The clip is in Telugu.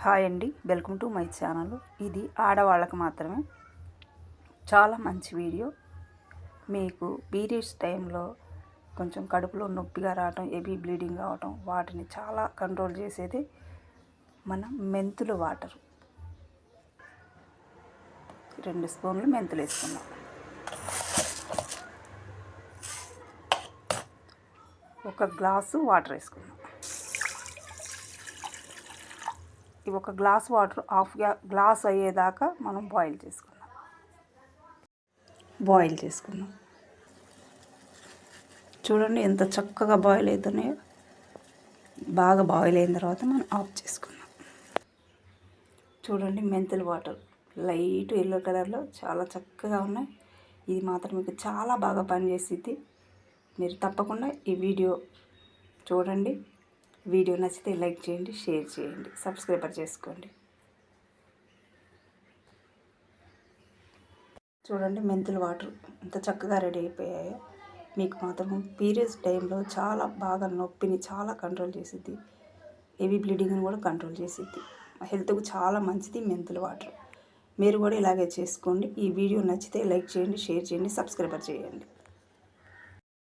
హాయ్ అండి, వెల్కమ్ టు మై ఛానల్. ఇది ఆడవాళ్ళకి మాత్రమే చాలా మంచి వీడియో. మీకు పీరియడ్స్ టైంలో కొంచెం కడుపులో నొప్పిగా రావటం, హెవీ బ్లీడింగ్ అవటం, వాటిని చాలా కంట్రోల్ చేసేది మన మెంతులు వాటర్. 2 స్పూన్లు మెంతులు వేసుకున్నాం. ఒక గ్లాసు వాటర్ వేసుకున్నాం. ఒక గ్లాస్ వాటర్ హాఫ్ గ్లాస్ అయ్యేదాకా మనం బాయిల్ చేసుకున్నాం. చూడండి ఎంత చక్కగా బాయిల్ అవుతున్నాయో. బాగా బాయిల్ అయిన తర్వాత మనం ఆఫ్ చేసుకున్నాం. చూడండి మెంతుల వాటర్ లైట్ ఎల్లో కలర్లో చాలా చక్కగా ఉన్నాయి. ఇది మాత్రం మీకు చాలా బాగా పనిచేసిద్ది. మీరు తప్పకుండా ఈ వీడియో చూడండి. వీడియో నచ్చితే లైక్ చేయండి, షేర్ చేయండి, సబ్స్క్రైబర్ చేసుకోండి. చూడండి మెంతుల వాటర్ ఎంత చక్కగా రెడీ అయిపోయాయో. మీకు మాత్రం పీరియడ్స్ టైంలో చాలా బాగా నొప్పిని చాలా కంట్రోల్ చేసిద్ది. హెవీ బ్లీడింగ్ని కూడా కంట్రోల్ చేసిద్ది. హెల్త్కు చాలా మంచిది మెంతుల వాటర్. మీరు కూడా ఇలాగే చేసుకోండి. ఈ వీడియో నచ్చితే లైక్ చేయండి, షేర్ చేయండి, సబ్స్క్రైబర్ చేయండి.